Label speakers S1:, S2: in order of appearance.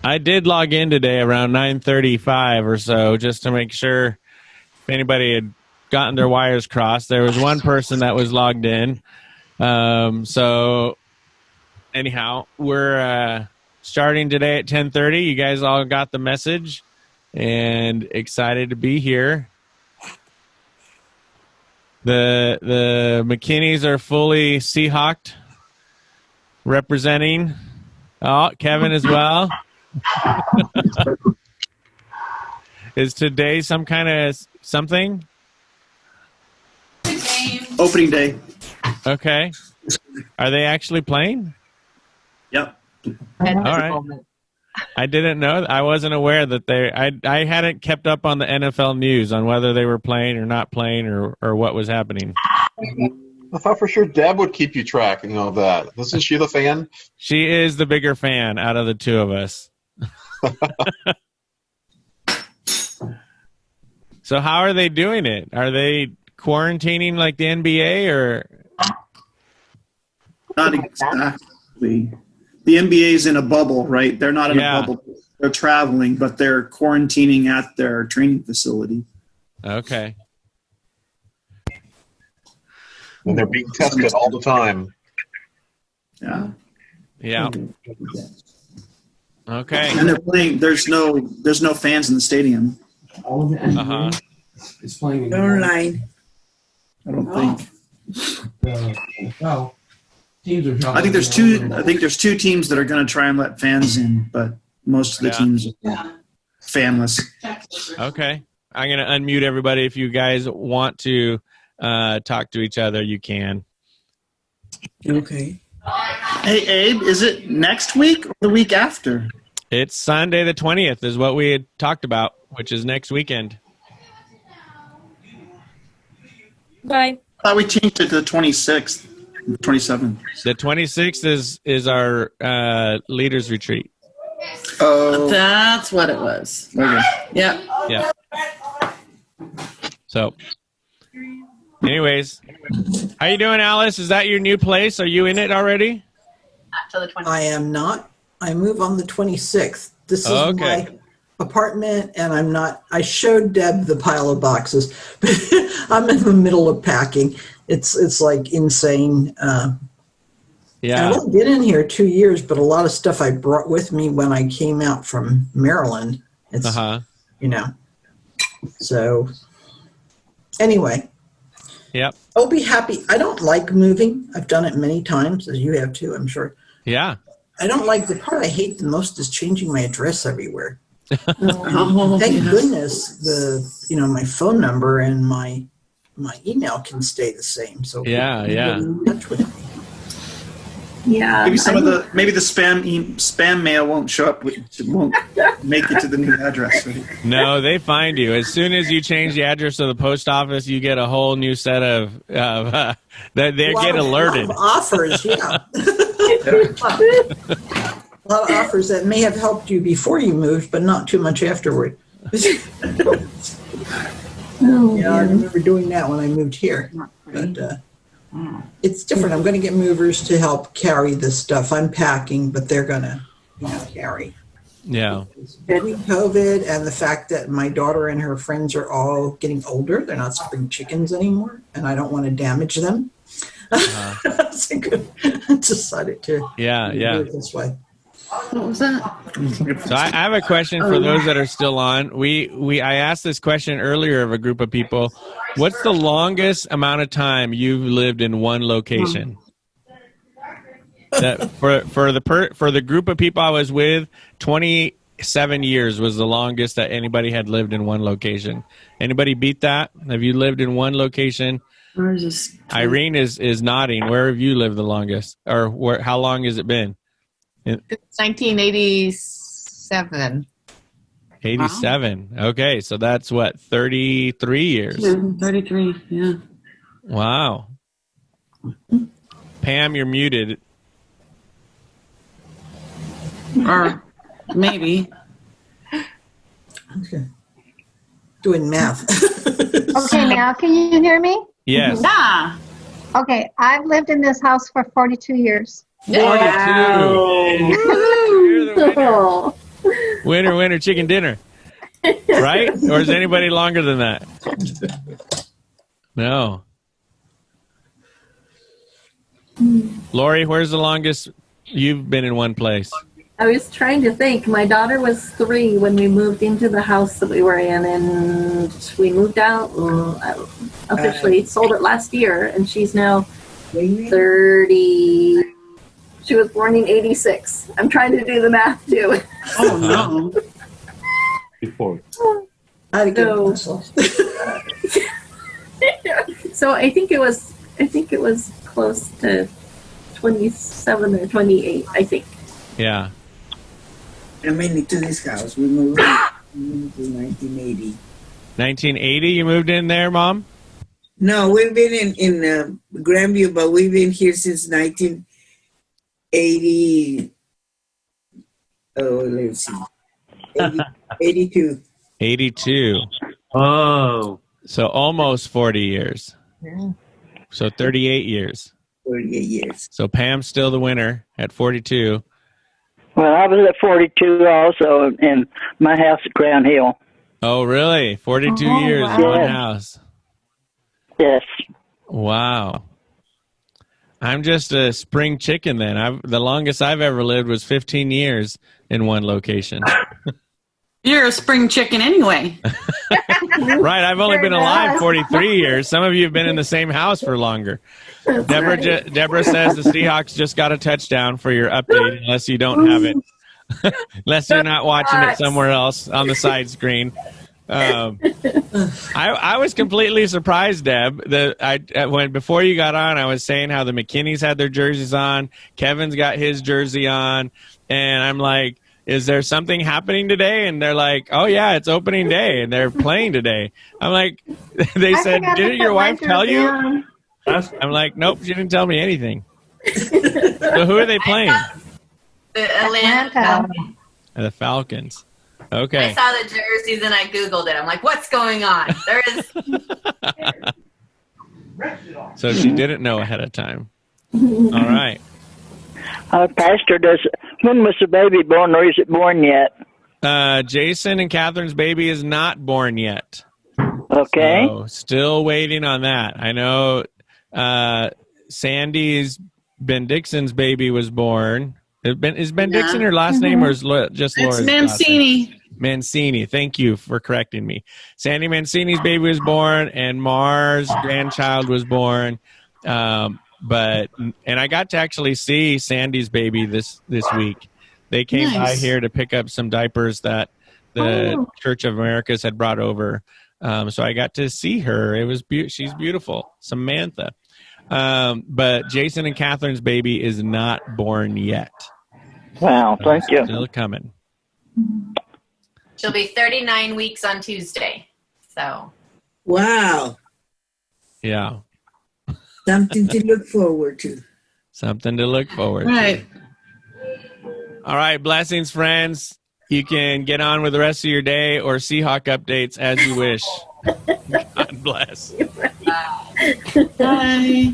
S1: I did log in today around 9:35 or so just to make sure if anybody had gotten their wires crossed. There was one person that was logged in. So anyhow, we're starting today at 10:30. You guys all got the message and excited to be here. The McKinneys are fully Seahawked, representing. Oh, Kevin as well. Is today some kind of something?
S2: Opening day.
S1: Okay. Are they actually playing?
S2: Yep.
S1: All right. I didn't know. I wasn't aware that they. I hadn't kept up on the NFL news on whether they were playing or not playing or what was happening.
S3: I thought for sure Deb would keep you tracking all that. Isn't she the fan?
S1: She is the bigger fan out of the two of us. So how are they doing it? Are they quarantining like the NBA or?
S2: Not exactly. The NBA is in a bubble, right? They're not in a bubble. They're traveling, but they're quarantining at their training facility.
S1: Okay.
S3: And they're being tested all the time.
S2: Yeah.
S1: Yeah. Okay.
S2: And they're playing. There's no fans in the stadium.
S1: Uh-huh.
S4: It's playing
S5: online.
S2: I don't think.
S4: Well, teams are.
S2: I think there's two. I think there's two teams that are going to try and let fans in, but most of the teams are fanless.
S1: Okay. I'm going to unmute everybody. If you guys want to talk to each other, you can.
S5: Okay.
S2: Hey, Abe, is it next week or the week after?
S1: It's Sunday the 20th is what we had talked about, which is next weekend.
S5: Bye.
S2: I thought we changed it to the 26th, 27th.
S1: The 26th is our leaders retreat.
S2: Oh,
S5: That's what it was.
S2: okay.
S5: Yeah.
S1: Yeah. So, anyways, how you doing, Alice? Is that your new place? Are you in it already?
S6: I am not. I move on the 26th. This is my apartment, and I'm not. I showed Deb the pile of boxes, but I'm in the middle of packing. It's like insane.
S1: Yeah.
S6: I've only been in here 2 years, but a lot of stuff I brought with me when I came out from Maryland. It's So anyway.
S1: Yep.
S6: I'll be happy. I don't like moving. I've done it many times, as you have too, I'm sure.
S1: Yeah.
S6: I don't like the part I hate the most is changing my address everywhere. Thank goodness my phone number and my email can stay the same. So
S1: yeah.
S6: In touch with me.
S5: Yeah.
S2: Maybe the spam mail won't show up. Won't make it to the new address. Right?
S1: No, they find you as soon as you change the address of the post office. You get a whole new set of they get alerted.
S6: A lot of offers, yeah. A lot of offers that may have helped you before you moved, but not too much afterward. I remember doing that when I moved here, but it's different. I'm going to get movers to help carry this stuff. I'm packing, but they're going to carry.
S1: Yeah.
S6: Between COVID and the fact that my daughter and her friends are all getting older, they're not spring chickens anymore, and I don't want to damage them. That's a good. I decided to. Do it this way.
S5: What was that?
S1: So I have a question for those that are still on. I asked this question earlier of a group of people. What's the longest amount of time you've lived in one location? That for the group of people I was with, 27 years was the longest that anybody had lived in one location. Anybody beat that? Have you lived in one location? Irene is nodding. Where have you lived the longest, or how long has it been?
S7: It's 1987.
S1: 87. Wow. Okay, so that's what, 33 years?
S5: 33, yeah.
S1: Wow. Pam, you're muted.
S5: Or maybe.
S6: Okay. Doing math.
S8: Okay, now can you hear me?
S1: Yes.
S5: Yeah.
S8: Okay, I've lived in this house for 42 years.
S1: 42. You're the winner. Winner, winner, chicken dinner. Right? Or is anybody longer than that? No. Lori, where's the longest you've been in one place?
S7: I was trying to think. My daughter was 3 when we moved into the house that we were in, and we moved out, officially sold it last year, and she's now 30. She was born in 86. I'm trying to do the math, too.
S5: Oh, no.
S3: Before.
S6: I'd give myself.
S7: So I think it was close to 27 or 28, I think.
S1: Yeah.
S9: I made it to this house. We moved in 1980.
S1: 1980 you moved in there, Mom?
S9: No, we've been in Grandview, but we've been here since 1980. Oh, let's see. 82.
S1: 82.
S10: Oh.
S1: So almost 40 years.
S9: Yeah.
S1: So 38 years.
S9: 38 years.
S1: So Pam's still the winner at 42.
S11: Well, I was at 42 also in my house at Crown Hill.
S1: Oh, really? 42 years
S11: wow.
S1: in one
S11: Yes.
S1: house.
S11: Yes.
S1: Wow. I'm just a spring chicken then. The longest I've ever lived was 15 years in one location.
S5: You're a spring chicken anyway.
S1: Right. I've only been alive 43 years. Some of you have been in the same house for longer. Deborah says the Seahawks just got a touchdown for your update, unless you don't have it. Unless you're not watching it somewhere else on the side screen. I was completely surprised, Deb. When before you got on, I was saying how the McKinneys had their jerseys on. Kevin's got his jersey on. And I'm like, is there something happening today? And they're like, oh, yeah, it's opening day, and they're playing today. I'm like, they said, didn't your wife tell you? I'm like, nope, she didn't tell me anything. So who are they playing?
S12: The Atlanta Falcons.
S1: The Falcons. Okay.
S12: I saw the jerseys and I Googled it. I'm like, what's going on? There is.
S1: So she didn't know ahead of time. All right.
S11: Pastor, when was the baby born, or is it born yet?
S1: Jason and Catherine's baby is not born yet.
S11: Okay.
S1: So still waiting on that. I know Sandy's Ben Dixon's baby was born. Is Ben Dixon her last name, or is just Laura's?
S5: It's Mancini.
S1: Mancini. Thank you for correcting me. Sandy Mancini's baby was born, and Mars' grandchild was born. And I got to actually see Sandy's baby this week. They came by here to pick up some diapers that the Church of Americas had brought over. So I got to see her. It was she's beautiful, Samantha. But Jason and Catherine's baby is not born yet.
S11: Wow, thank you.
S1: Still coming.
S12: She'll be 39 weeks on Tuesday. So.
S9: Wow.
S1: Yeah.
S9: Something to look forward to.
S1: Something to look forward to. All right. Blessings, friends. You can get on with the rest of your day or Seahawk updates as you wish. God bless.
S5: Bye.